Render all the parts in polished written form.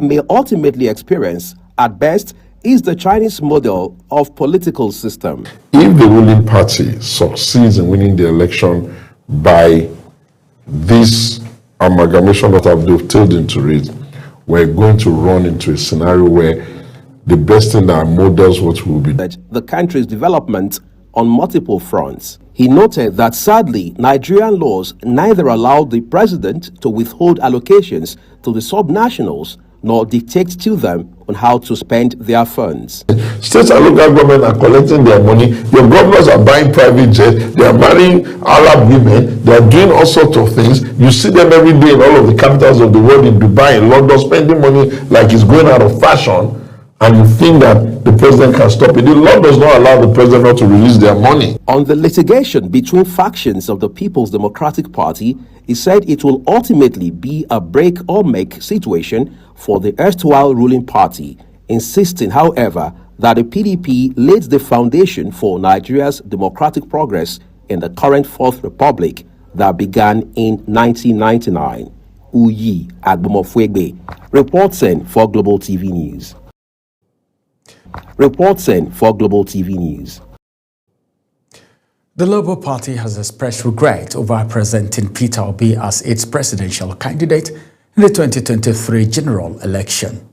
may ultimately experience, at best, is the Chinese model of political system. If the ruling party succeeds in winning the election by this amalgamation that I've dovetailed into it, we're going to run into a scenario where the best thing that models what will be the country's development on multiple fronts. He noted that sadly, Nigerian laws neither allowed the president to withhold allocations to the subnationals nor dictate to them on how to spend their funds. States and local government are collecting their money. Your governors are buying private jets. They are marrying Arab women. They are doing all sorts of things. You see them every day in all of the capitals of the world, in Dubai, in London, spending money like it's going out of fashion. And you think that the president can stop it. The law does not allow the president not to release their money. On the litigation between factions of the People's Democratic Party, he said it will ultimately be a break or make situation for the erstwhile ruling party, insisting, however, that the PDP laid the foundation for Nigeria's democratic progress in the current Fourth Republic that began in 1999. Uyi Agbomofwegbe, reporting for Global TV News. Reporting for Global TV News. The Labour Party has expressed regret over presenting Peter Obi as its presidential candidate in the 2023 general election.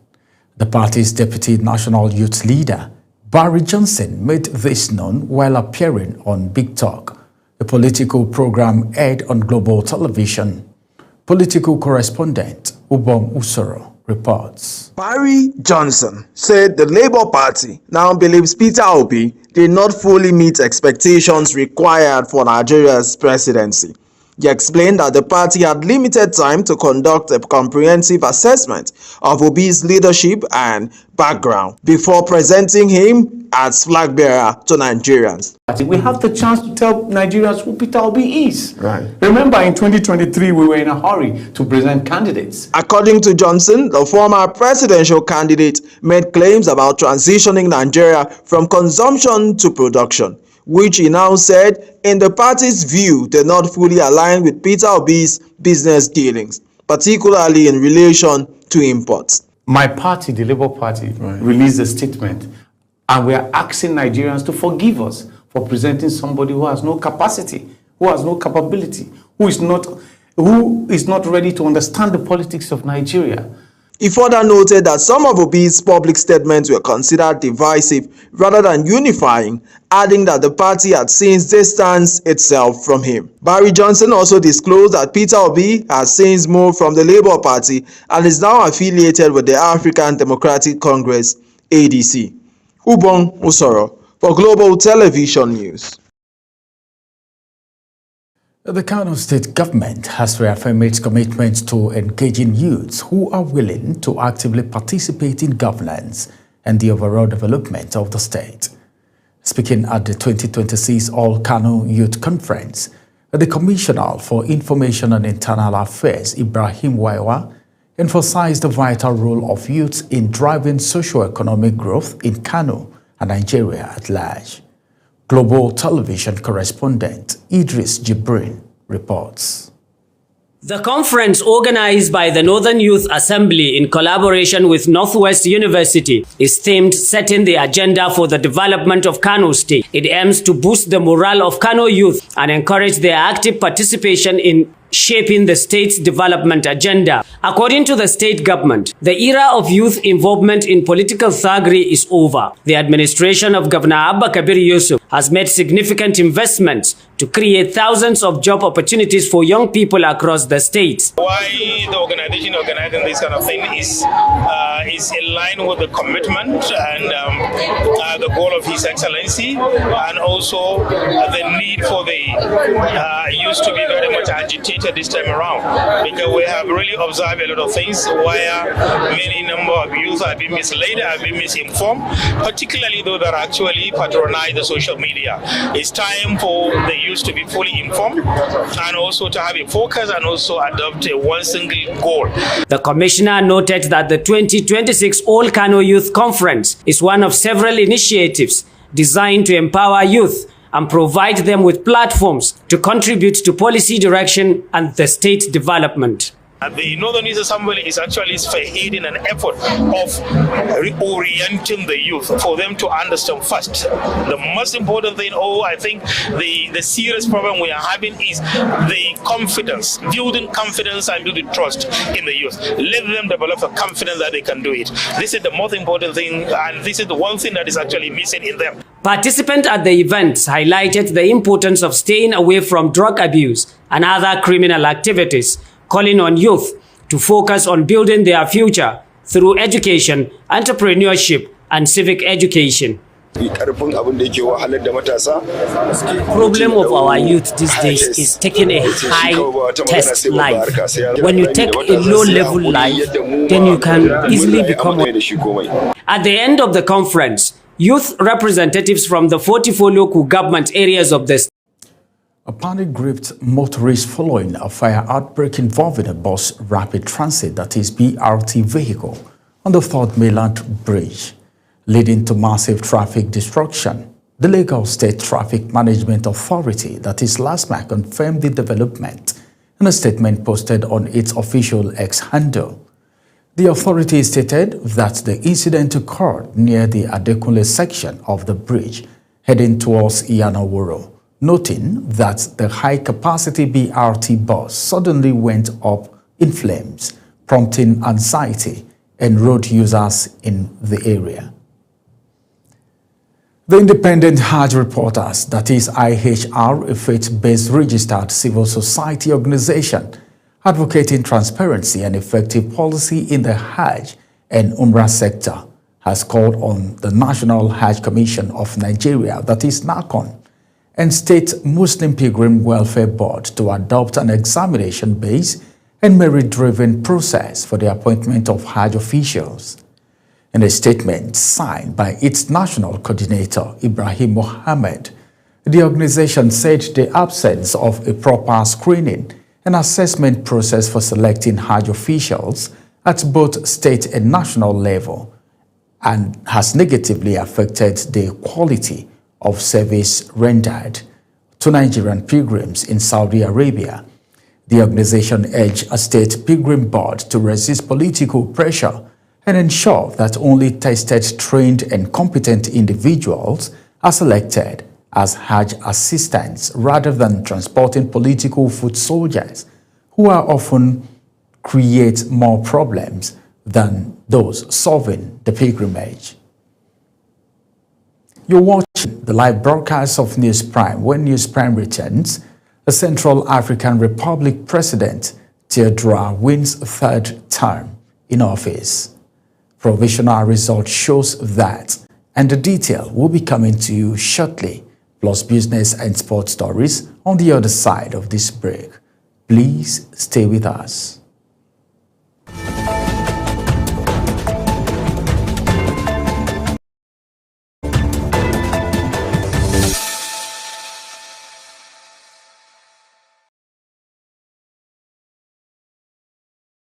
The party's deputy national youth leader, Barry Johnson, made this known while appearing on Big Talk, a political program aired on Global Television. Political correspondent Ubong Usoro reports. Barry Johnson said the Labour Party now believes Peter Obi did not fully meet expectations required for Nigeria's presidency. He explained that the party had limited time to conduct a comprehensive assessment of Obi's leadership and background before presenting him as flag bearer to Nigerians. We have the chance to tell Nigerians who Peter Obi is. Right. Remember, in 2023, we were in a hurry to present candidates. According to Johnson, the former presidential candidate made claims about transitioning Nigeria from consumption to production, which he now said, in the party's view, did not fully align with Peter Obi's business dealings, particularly in relation to imports. My party, the Labour Party, released a statement, and we are asking Nigerians to forgive us for presenting somebody who has no capacity, who has no capability, who is not ready to understand the politics of Nigeria. He further noted that some of Obi's public statements were considered divisive rather than unifying, adding that the party had since distanced itself from him. Barry Johnson also disclosed that Peter Obi has since moved from the Labour Party and is now affiliated with the African Democratic Congress, ADC. Ubong Usoro for Global Television News. The Kano State government has reaffirmed its commitment to engaging youths who are willing to actively participate in governance and the overall development of the state. Speaking at the 2026 All Kano Youth Conference, the Commissioner for Information and Internal Affairs, Ibrahim Waiwa, emphasized the vital role of youth in driving socio-economic growth in Kano and Nigeria at large. Global Television correspondent Idris Jibrin reports. The conference, organized by the Northern Youth Assembly in collaboration with Northwest University, is themed Setting the Agenda for the Development of Kano State. It aims to boost the morale of Kano youth and encourage their active participation in shaping the state's development agenda. According to the state government, the era of youth involvement in political thuggery is over. The administration of Governor Abba Kabir Yusuf has made significant investments to create thousands of job opportunities for young people across the state. Why the organization organizing this kind of thing is in line with the commitment and the goal of His Excellency, and also the need for the youth to be very much agitated this time around, because we have really observed a lot of things where many number of youth have been misled, have been misinformed, particularly those that actually patronize the social media. It's time for the youth to be fully informed and also to have a focus and also adopt one single goal. The commissioner noted that the 2026 All Kano Youth Conference is one of several initiatives designed to empower youth and provide them with platforms to contribute to policy direction and the state development. The Northern Youth Assembly is actually spearheading an effort of reorienting the youth for them to understand first. The most important thing, I think the serious problem we are having is the confidence, building confidence and building trust in the youth. Let them develop the confidence that they can do it. This is the most important thing, and this is the one thing that is actually missing in them. Participants at the events highlighted the importance of staying away from drug abuse and other criminal activities, calling on youth to focus on building their future through education, entrepreneurship, and civic education. The problem of our youth these days is taking a high test life. When you take a low level life, then you can easily become. At the end of the conference, youth representatives from the 44 local government areas of the state. A panic gripped motorists following a fire outbreak involving a bus rapid transit, that is BRT vehicle, on the Third Mainland Bridge, leading to massive traffic destruction. The Lagos State Traffic Management Authority, that is LASMA, confirmed the development in a statement posted on its official X handle. The authority stated that the incident occurred near the Adekunle section of the bridge heading towards Iyanaworo, noting that the high-capacity BRT bus suddenly went up in flames, prompting anxiety and road users in the area. The Independent Hajj Reporters, that is IHR, a faith-based registered civil society organization advocating transparency and effective policy in the Hajj and Umrah sector, has called on the National Hajj Commission of Nigeria, that is NACON, and State Muslim Pilgrim Welfare Board to adopt an examination-based and merit-driven process for the appointment of Hajj officials. In a statement signed by its national coordinator, Ibrahim Mohammed, the organization said the absence of a proper screening and assessment process for selecting Hajj officials at both state and national level and has negatively affected the quality of service rendered to Nigerian pilgrims in Saudi Arabia. The organization urged a state pilgrim board to resist political pressure and ensure that only tested, trained, and competent individuals are selected as Hajj assistants rather than transporting political foot soldiers who are often create more problems than those solving the pilgrimage. You're watching the live broadcast of News Prime. When News Prime returns, the Central African Republic President Teodora wins third term in office. Provisional result shows that, and the detail will be coming to you shortly, plus business and sports stories on the other side of this break. Please stay with us.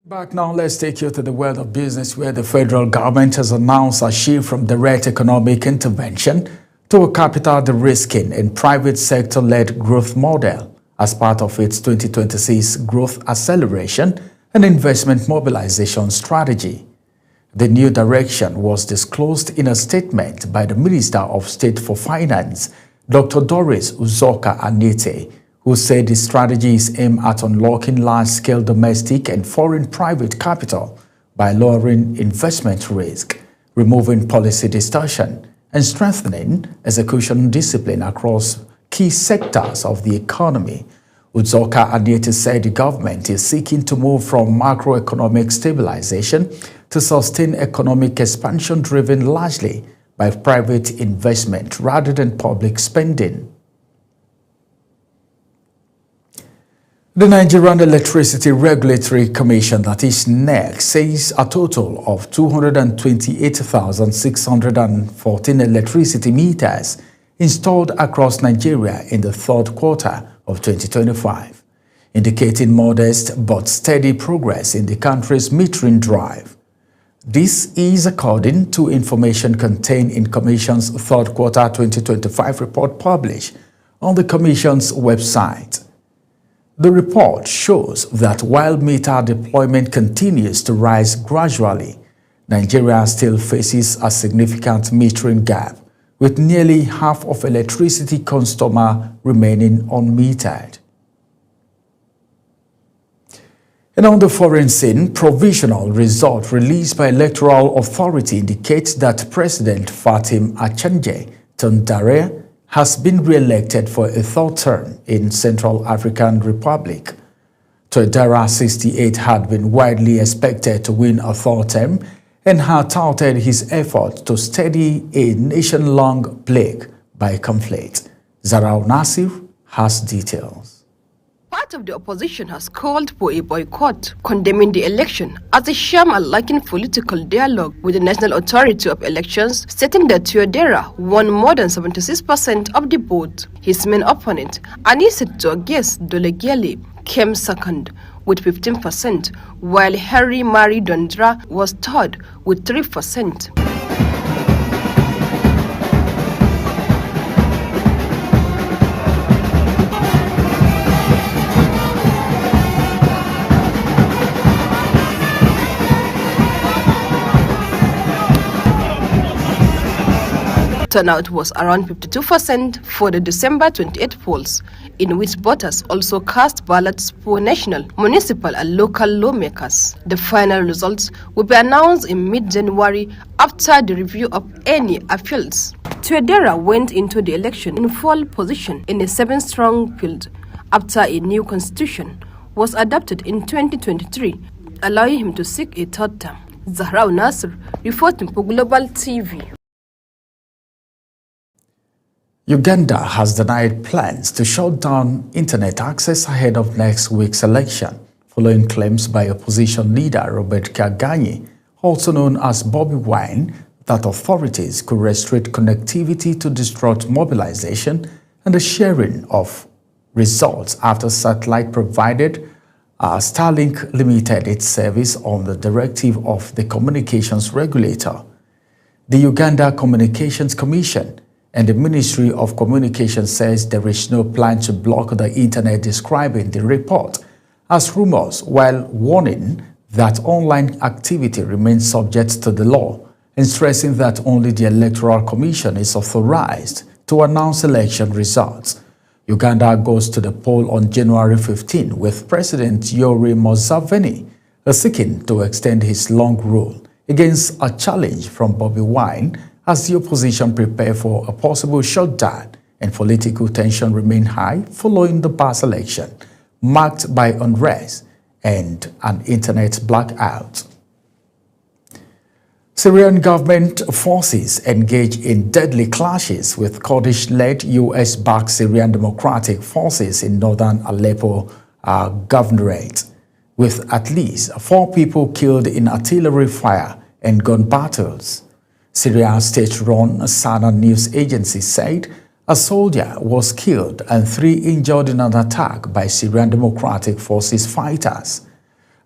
Back now, let's take you to the world of business, where the federal government has announced a shift from direct economic intervention to a capital de-risking and private sector-led growth model as part of its 2026 growth acceleration and investment mobilization strategy. The new direction was disclosed in a statement by the Minister of State for Finance, Dr. Doris Uzoka-Anite, who said the strategy is aimed at unlocking large-scale domestic and foreign private capital by lowering investment risk, removing policy distortion, and strengthening execution discipline across key sectors of the economy. Uzoka-Anite said the government is seeking to move from macroeconomic stabilization to sustained economic expansion driven largely by private investment rather than public spending. The Nigerian Electricity Regulatory Commission, that is NERC, says a total of 228,614 electricity meters installed across Nigeria in the third quarter of 2025, indicating modest but steady progress in the country's metering drive. This is according to information contained in Commission's third quarter 2025 report published on the Commission's website. The report shows that while meter deployment continues to rise gradually, Nigeria still faces a significant metering gap, with nearly half of electricity customers remaining unmetered. And on the foreign scene, provisional result released by Electoral Authority indicates that President Fatim Achanje Tandare has been re-elected for a third term in Central African Republic. Tandare, 68, had been widely expected to win a third term and had touted his effort to steady a nation-long plague by conflict. Zarau Nasir has details. Part of the opposition has called for a boycott, condemning the election as a sham and lacking political dialogue with the National Authority of Elections, stating that Tandare won more than 76% of the vote. His main opponent, Aniseto Dolegele, came second with 15%, while Harry Mari Dondra was third with 3%. Turnout was around 52% for the December 28 polls, in which voters also cast ballots for national, municipal and local lawmakers. The final results will be announced in mid-January after the review of any appeals. Tandare went into the election in pole position in a 7-strong field after a new constitution was adopted in 2023, allowing him to seek a third term. Zahrau Nasir, reporting for Global TV. Uganda has denied plans to shut down internet access ahead of next week's election, following claims by opposition leader Robert Kyagulanyi, also known as Bobi Wine, that authorities could restrict connectivity to disrupt mobilization and the sharing of results after satellite provided Starlink limited its service on the directive of the communications regulator. The Uganda Communications Commission and the Ministry of Communication says there is no plan to block the internet, describing the report as rumors, while warning that online activity remains subject to the law and stressing that only the Electoral Commission is authorized to announce election results. Uganda goes to the poll on January 15 with President Yoweri Museveni seeking to extend his long rule against a challenge from Bobi Wine as the opposition prepare for a possible shutdown and political tension remain high following the past election, marked by unrest and an internet blackout. Syrian government forces engage in deadly clashes with Kurdish-led US-backed Syrian Democratic Forces in northern Aleppo governorate, with at least 4 people killed in artillery fire and gun battles. Syria's state-run Sana news agency said a soldier was killed and 3 injured in an attack by Syrian Democratic Forces fighters.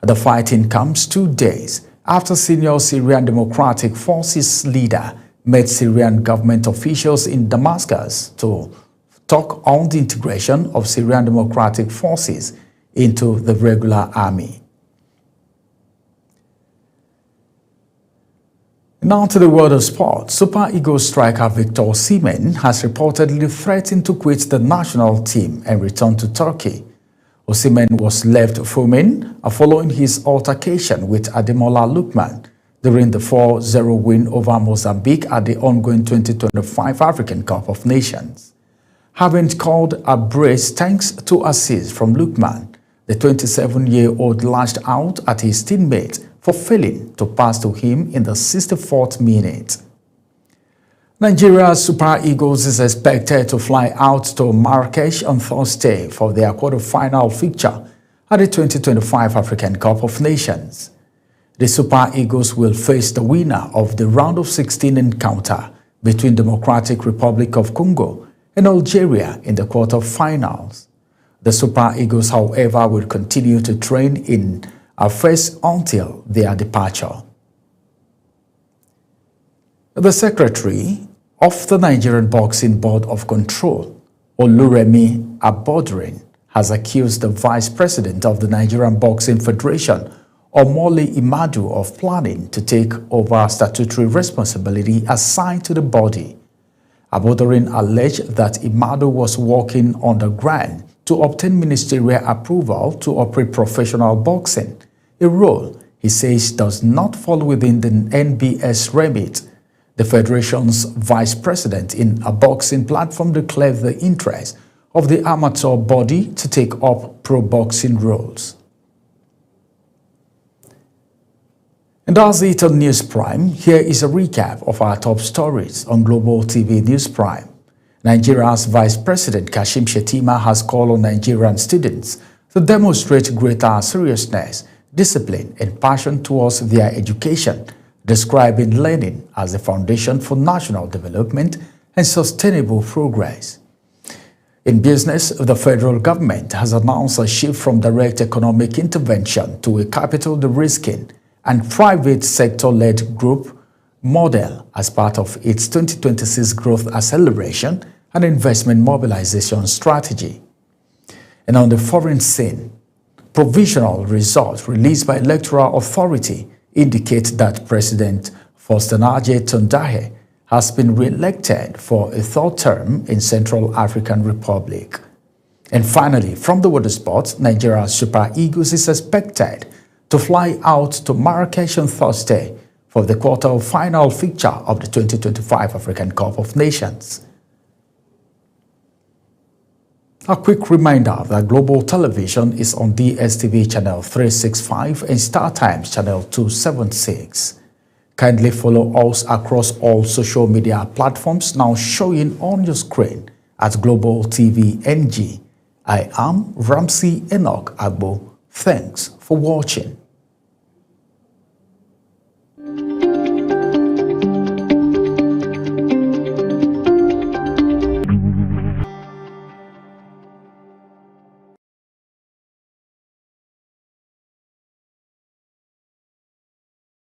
The fighting comes 2 days after senior Syrian Democratic Forces leader met Syrian government officials in Damascus to talk on the integration of Syrian Democratic Forces into the regular army. Now to the world of sport. Super Eagles striker Victor Osimhen has reportedly threatened to quit the national team and return to Turkey. Osimhen was left fuming following his altercation with Ademola Lookman during the 4-0 win over Mozambique at the ongoing 2025 African Cup of Nations. Having called a brace thanks to assist from Lookman, the 27-year-old lashed out at his teammate for failing to pass to him in the 64th minute. Nigeria's Super Eagles is expected to fly out to Marrakesh on Thursday for their quarter-final fixture at the 2025 African Cup of Nations. The Super Eagles will face the winner of the round of 16 encounter between Democratic Republic of Congo and Algeria in the quarter-finals. The Super Eagles, however, will continue to train in Fes until their departure. The Secretary of the Nigerian Boxing Board of Control, Oluremi Abodurin, has accused the Vice President of the Nigerian Boxing Federation, Omole Imadu, of planning to take over statutory responsibility assigned to the body. Abodorin alleged that Imadu was working underground to obtain ministerial approval to operate professional boxing, a role he says does not fall within the NBS remit. The Federation's vice president in a boxing platform declared the interest of the amateur body to take up pro-boxing roles. And that's it on News Prime. Here is a recap of our top stories on Global TV News Prime. Nigeria's Vice President Kashim Shettima has called on Nigerian students to demonstrate greater seriousness, discipline, and passion towards their education, describing learning as the foundation for national development and sustainable progress. In business, the federal government has announced a shift from direct economic intervention to a capital de-risking and private sector-led group model as part of its 2026 growth acceleration and investment mobilization strategy. And on the foreign scene, provisional results released by Electoral Authority indicate that President Faustin-Archange Tundaye has been re-elected for a third term in Central African Republic. And finally, from the water sports, Nigeria's Super Eagles is expected to fly out to Marrakesh on Thursday for the quarter-final fixture of the 2025 African Cup of Nations. A quick reminder that Global Television is on DSTV channel 365 and StarTimes channel 276. Kindly follow us across all social media platforms now showing on your screen at Global TV NG. I am Ramsey Enoch Agbo. Thanks for watching.